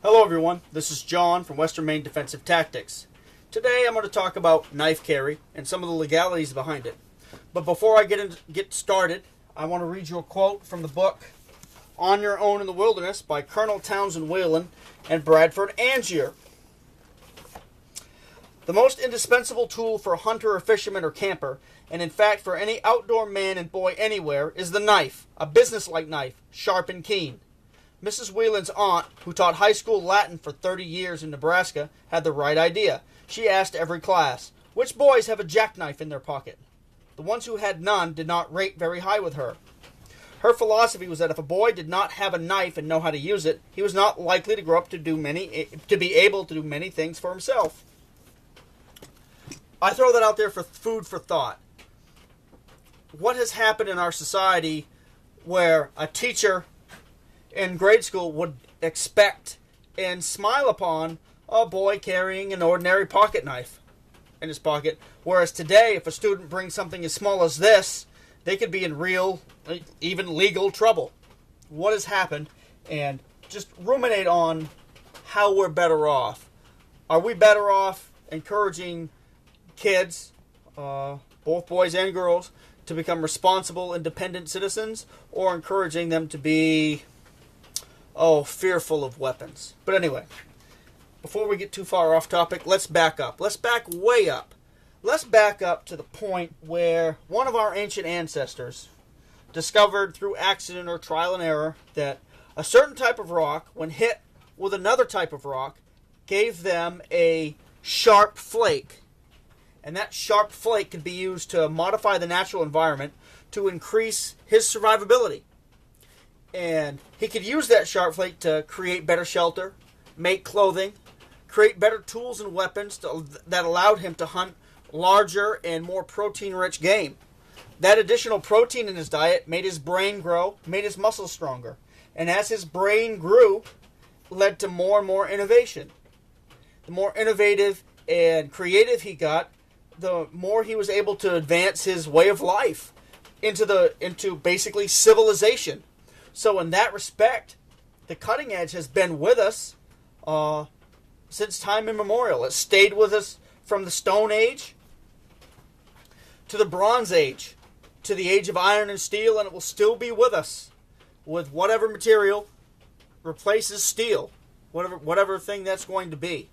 Hello everyone, this is John from Western Maine Defensive Tactics. Today I'm going to talk about knife carry and some of the legalities behind it. But before I get started, I want to read you a quote from the book On Your Own in the Wilderness by Colonel Townsend Whalen and Bradford Angier. The most indispensable tool for a hunter or fisherman or camper, and in fact for any outdoor man and boy anywhere, is the knife, a businesslike knife, sharp and keen. Mrs. Whelan's aunt, who taught high school Latin for 30 years in Nebraska, had the right idea. She asked every class, which boys have a jackknife in their pocket? The ones who had none did not rate very high with her. Her philosophy was that if a boy did not have a knife and know how to use it, he was not likely to grow up to be able to do many things for himself. I throw that out there for food for thought. What has happened in our society where a teacher in grade school would expect and smile upon a boy carrying an ordinary pocket knife in his pocket, whereas today, if a student brings something as small as this, they could be in real, even legal trouble. What has happened? And just ruminate on how we're better off. Are we better off encouraging kids, both boys and girls, to become responsible, independent citizens, or encouraging them to be fearful of weapons? But anyway, before we get too far off topic, let's back up. Let's back way up. Let's back up to the point where one of our ancient ancestors discovered through accident or trial and error that a certain type of rock, when hit with another type of rock, gave them a sharp flake. And that sharp flake could be used to modify the natural environment to increase his survivability. And he could use that sharp flake to create better shelter, make clothing, create better tools and weapons that allowed him to hunt larger and more protein-rich game. That additional protein in his diet made his brain grow, made his muscles stronger. And as his brain grew, led to more and more innovation. The more innovative and creative he got, the more he was able to advance his way of life into basically civilization. So in that respect, the cutting edge has been with us since time immemorial. It stayed with us from the Stone Age to the Bronze Age, to the age of iron and steel, and it will still be with us with whatever material replaces steel, whatever thing that's going to be.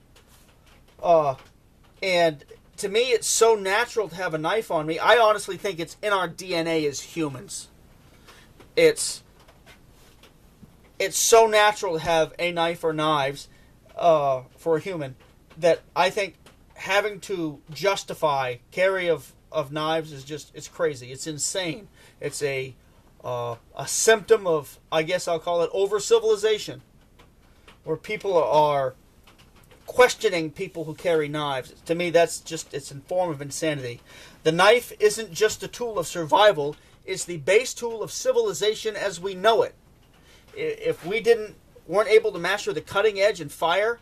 And to me, it's so natural to have a knife on me. I honestly think it's in our DNA as humans. It's so natural to have a knife or knives for a human that I think having to justify carry of knives is it's crazy. It's insane. It's a symptom of, I guess I'll call it, over-civilization, where people are questioning people who carry knives. To me, it's a form of insanity. The knife isn't just a tool of survival. It's the base tool of civilization as we know it. If we weren't able to master the cutting edge and fire,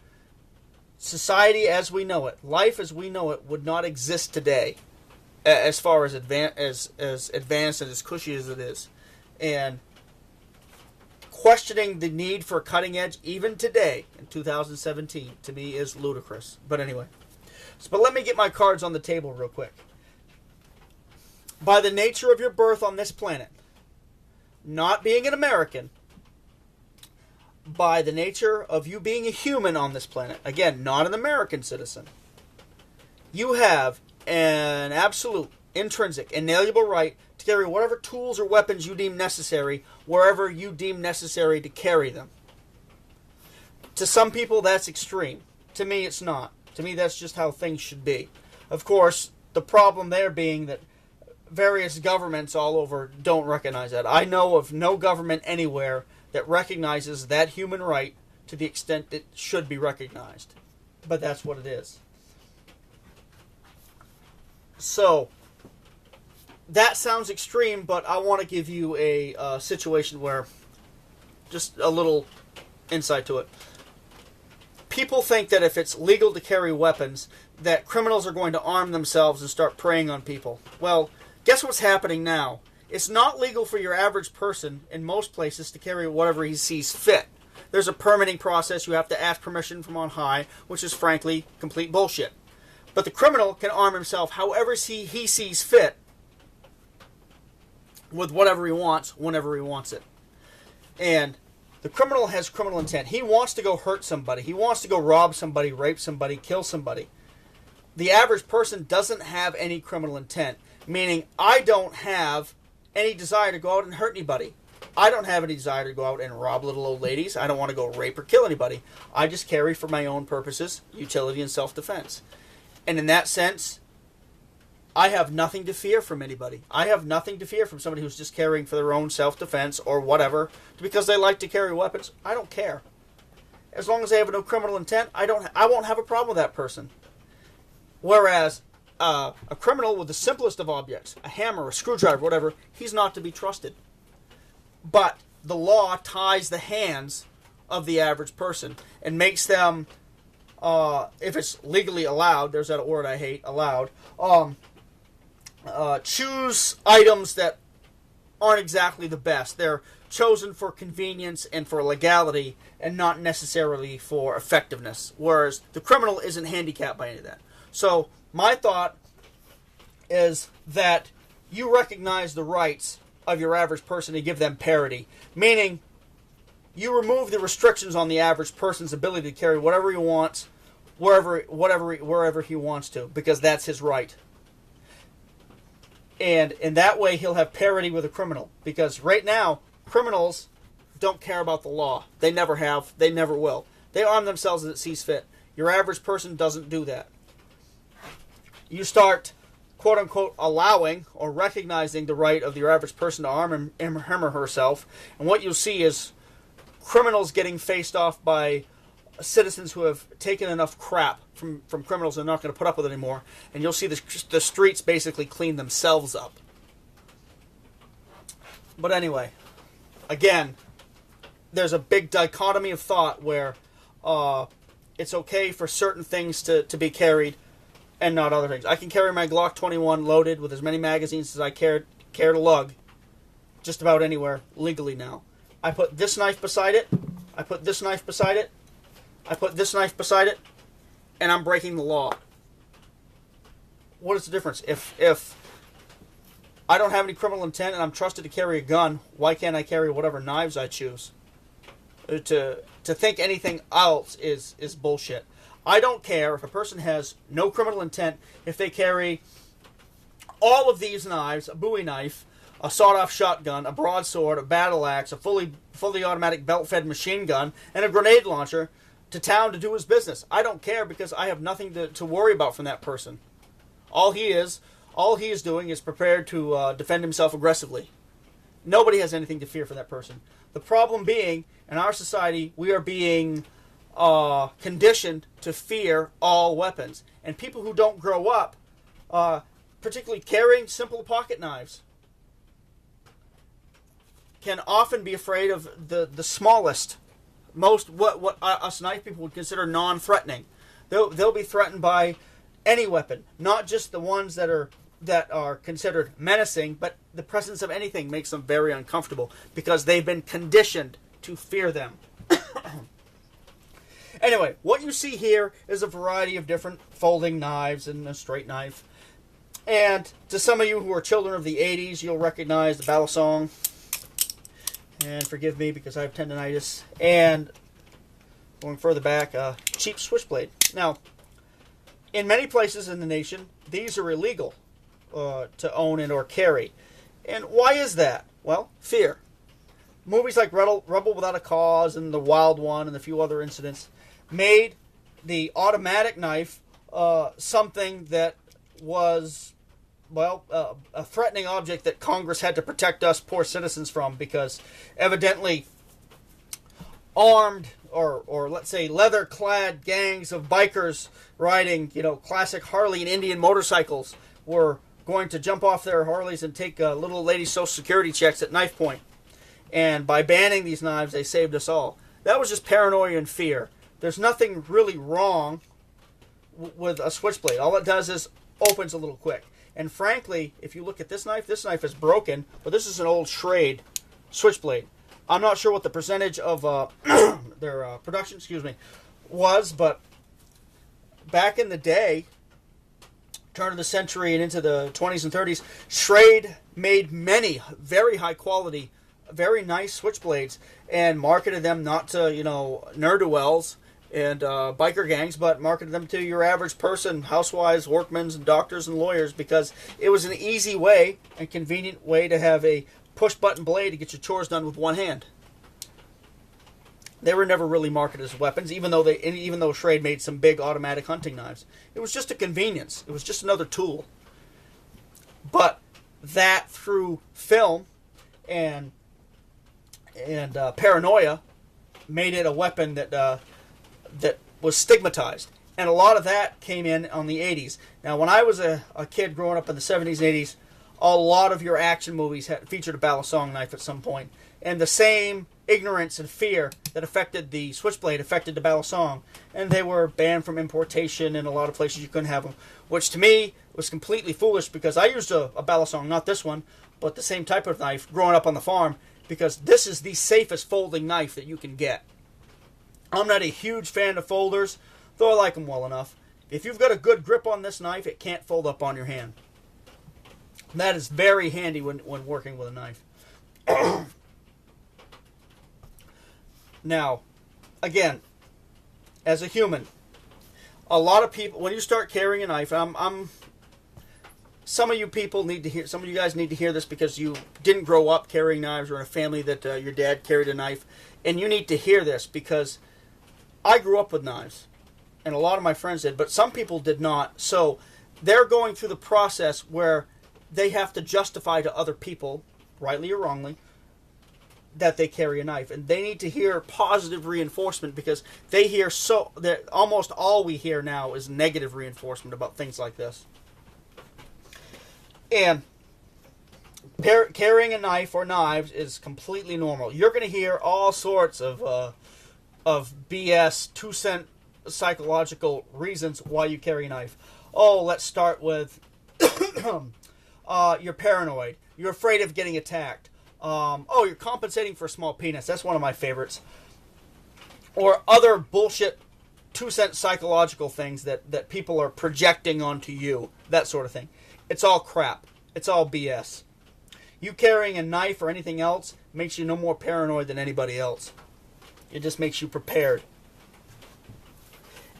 society as we know it, life as we know it, would not exist today, as far as advanced and as cushy as it is. And questioning the need for cutting edge even today in 2017 to me is ludicrous. But anyway, but let me get my cards on the table real quick. By the nature of your birth on this planet, not being an American, by the nature of you being a human on this planet, again, not an American citizen, you have an absolute, intrinsic, inalienable right to carry whatever tools or weapons you deem necessary, wherever you deem necessary to carry them. To some people, that's extreme. To me, it's not. To me, that's just how things should be. Of course, the problem there being that various governments all over don't recognize that. I know of no government anywhere that recognizes that human right to the extent it should be recognized. But that's what it is. So, that sounds extreme, but I want to give you a situation where, just a little insight to it. People think that if it's legal to carry weapons, that criminals are going to arm themselves and start preying on people. Well, guess what's happening now? It's not legal for your average person in most places to carry whatever he sees fit. there's a permitting process. You have to ask permission from on high, which is frankly complete bullshit. But the criminal can arm himself however he sees fit with whatever he wants, whenever he wants it. And the criminal has criminal intent. He wants to go hurt somebody. He wants to go rob somebody, rape somebody, kill somebody. The average person doesn't have any criminal intent, meaning I don't have any desire to go out and hurt anybody. I don't have any desire to go out and rob little old ladies. I don't want to go rape or kill anybody. I just carry for my own purposes, utility and self-defense. And in that sense, I have nothing to fear from anybody. I have nothing to fear from somebody who's just carrying for their own self-defense or whatever, because they like to carry weapons. I don't care. As long as they have no criminal intent, I won't have a problem with that person. Whereas a criminal with the simplest of objects, a hammer, a screwdriver, whatever, he's not to be trusted. But the law ties the hands of the average person and makes them, if it's legally allowed, there's that word I hate, allowed, choose items that aren't exactly the best. They're chosen for convenience and for legality and not necessarily for effectiveness. Whereas the criminal isn't handicapped by any of that. So my thought is that you recognize the rights of your average person and give them parity. Meaning, you remove the restrictions on the average person's ability to carry whatever he wants, wherever he wants to, because that's his right. And in that way, he'll have parity with a criminal. Because right now, criminals don't care about the law. They never have. They never will. They arm themselves as it sees fit. Your average person doesn't do that. You start, quote-unquote, allowing or recognizing the right of your average person to arm him or herself. And what you'll see is criminals getting faced off by citizens who have taken enough crap from criminals and are not going to put up with it anymore. And you'll see the streets basically clean themselves up. But anyway, again, there's a big dichotomy of thought where it's okay for certain things to be carried and not other things. I can carry my Glock 21 loaded with as many magazines as I care to lug just about anywhere legally now. I put this knife beside it. I put this knife beside it. I put this knife beside it. And I'm breaking the law. What is the difference? If I don't have any criminal intent and I'm trusted to carry a gun, why can't I carry whatever knives I choose? To think anything else is bullshit. I don't care if a person has no criminal intent if they carry all of these knives, a Bowie knife, a sawed-off shotgun, a broadsword, a battle axe, a fully automatic belt-fed machine gun, and a grenade launcher to town to do his business. I don't care because I have nothing to worry about from that person. All he is doing is prepared to defend himself aggressively. Nobody has anything to fear for that person. The problem being, in our society, we are being conditioned to fear all weapons. And people who don't grow up, particularly carrying simple pocket knives, can often be afraid of the smallest, most what us knife people would consider non-threatening. They'll be threatened by any weapon, not just the ones that are considered menacing, but the presence of anything makes them very uncomfortable because they've been conditioned to fear them. Anyway, what you see here is a variety of different folding knives and a straight knife. And to some of you who are children of the 80s, you'll recognize the battle song. And forgive me because I have tendonitis. And going further back, cheap switchblade. Now, in many places in the nation, these are illegal to own and or carry. And why is that? Well, fear. Movies like Rebel Without a Cause and The Wild One and a few other incidents made the automatic knife something that was, well, a threatening object that Congress had to protect us poor citizens from because evidently armed or let's say leather-clad gangs of bikers riding, classic Harley and Indian motorcycles were going to jump off their Harleys and take little lady Social Security checks at knife point. And by banning these knives, they saved us all. That was just paranoia and fear. There's nothing really wrong with a switchblade. All it does is opens a little quick. And frankly, if you look at this knife is broken, but this is an old Schrade switchblade. I'm not sure what the percentage of production, was. But back in the day, turn of the century and into the 20s and 30s, Schrade made many very high quality, very nice switchblades and marketed them not to, ne'er-do-wells and biker gangs, but marketed them to your average person, housewives, workmen, and doctors and lawyers, because it was an easy way and convenient way to have a push-button blade to get your chores done with one hand. They were never really marketed as weapons, even though Schrade made some big automatic hunting knives. It was just a convenience. It was just another tool. But that, through film and paranoia, made it a weapon that was stigmatized. And a lot of that came in on the 80s. Now, when I was a kid growing up in the 70s and 80s, a lot of your action movies featured a balisong knife at some point. And the same ignorance and fear that affected the switchblade affected the balisong. And they were banned from importation in a lot of places you couldn't have them. Which to me was completely foolish, because I used a balisong, not this one, but the same type of knife growing up on the farm, because this is the safest folding knife that you can get. I'm not a huge fan of folders, though I like them well enough. If you've got a good grip on this knife, it can't fold up on your hand. That is very handy when working with a knife. Now, again, as a human, a lot of people, when you start carrying a knife, some of you guys need to hear this, because you didn't grow up carrying knives, or in a family that your dad carried a knife, and you need to hear this, because I grew up with knives, and a lot of my friends did, but some people did not. So they're going through the process where they have to justify to other people, rightly or wrongly, that they carry a knife. And they need to hear positive reinforcement, because they hear that almost all we hear now is negative reinforcement about things like this. And carrying a knife or knives is completely normal. You're going to hear all sorts of BS, 2-cent psychological reasons why you carry a knife. Oh, let's start with you're paranoid. You're afraid of getting attacked. You're compensating for a small penis. That's one of my favorites. Or other bullshit 2-cent psychological things that people are projecting onto you. That sort of thing. It's all crap. It's all BS. You carrying a knife or anything else makes you no more paranoid than anybody else. It just makes you prepared.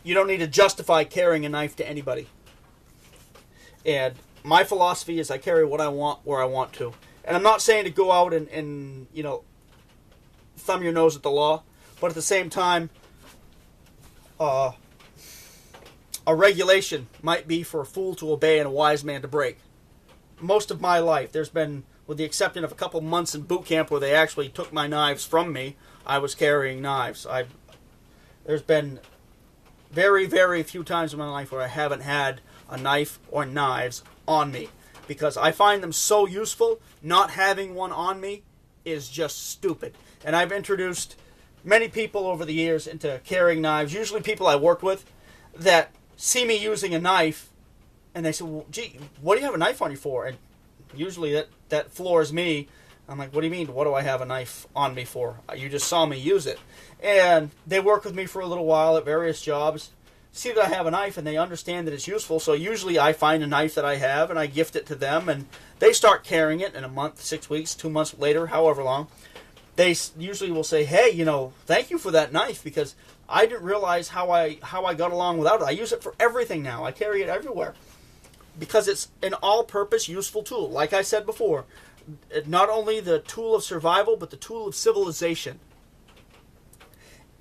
You don't need to justify carrying a knife to anybody. And my philosophy is I carry what I want where I want to. And I'm not saying to go out and thumb your nose at the law, but at the same time, a regulation might be for a fool to obey and a wise man to break. Most of my life, there's been, with the exception of a couple months in boot camp where they actually took my knives from me, I was carrying knives. There's been very, very few times in my life where I haven't had a knife or knives on me, because I find them so useful. Not having one on me is just stupid. And I've introduced many people over the years into carrying knives, usually people I work with, that see me using a knife, and they say, well, gee, what do you have a knife on you for? And usually that floors me. I'm like, what do you mean, what do I have a knife on me for? You just saw me use it. And they work with me for a little while at various jobs, see that I have a knife, and they understand that it's useful. So usually I find a knife that I have, and I gift it to them, and they start carrying it in a month, 6 weeks, 2 months later, however long. They usually will say, hey, thank you for that knife, because I didn't realize how I got along without it. I use it for everything now. I carry it everywhere, because it's an all-purpose, useful tool. Like I said before, not only the tool of survival, but the tool of civilization.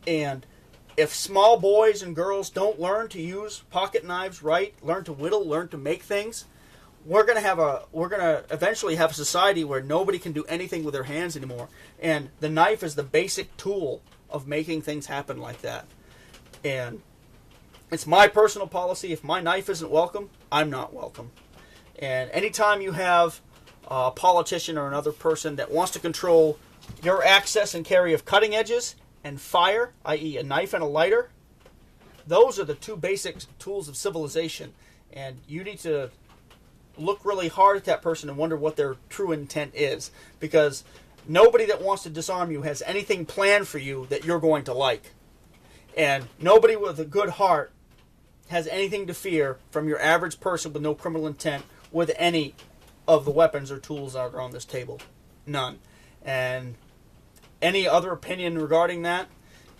And if small boys and girls don't learn to use pocket knives right, learn to whittle, learn to make things, we're gonna eventually have a society where nobody can do anything with their hands anymore. And the knife is the basic tool of making things happen like that. And it's my personal policy: if my knife isn't welcome, I'm not welcome. And anytime you have a politician or another person that wants to control your access and carry of cutting edges and fire, i.e. a knife and a lighter, those are the two basic tools of civilization. And you need to look really hard at that person and wonder what their true intent is. Because nobody that wants to disarm you has anything planned for you that you're going to like. And nobody with a good heart has anything to fear from your average person with no criminal intent with any of the weapons or tools that are on this table. None. And any other opinion regarding that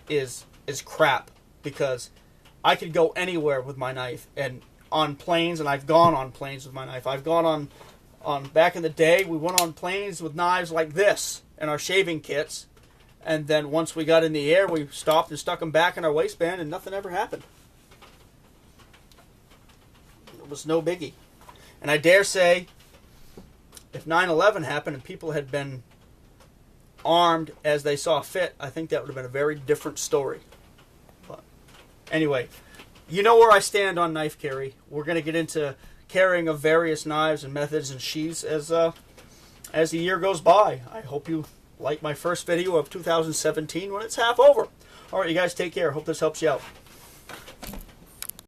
is crap, because I could go anywhere with my knife, and on planes, and I've gone on planes with my knife. I've gone on back in the day, we went on planes with knives like this in our shaving kits, and then once we got in the air, we stopped and stuck them back in our waistband, and nothing ever happened. It was no biggie. And I dare say, if 9/11 happened and people had been armed as they saw fit, I think that would have been a very different story. But anyway, you know where I stand on knife carry. We're going to get into carrying of various knives and methods and sheaths as the year goes by. I hope you like my first video of 2017 when it's half over. All right, you guys take care. Hope this helps you out.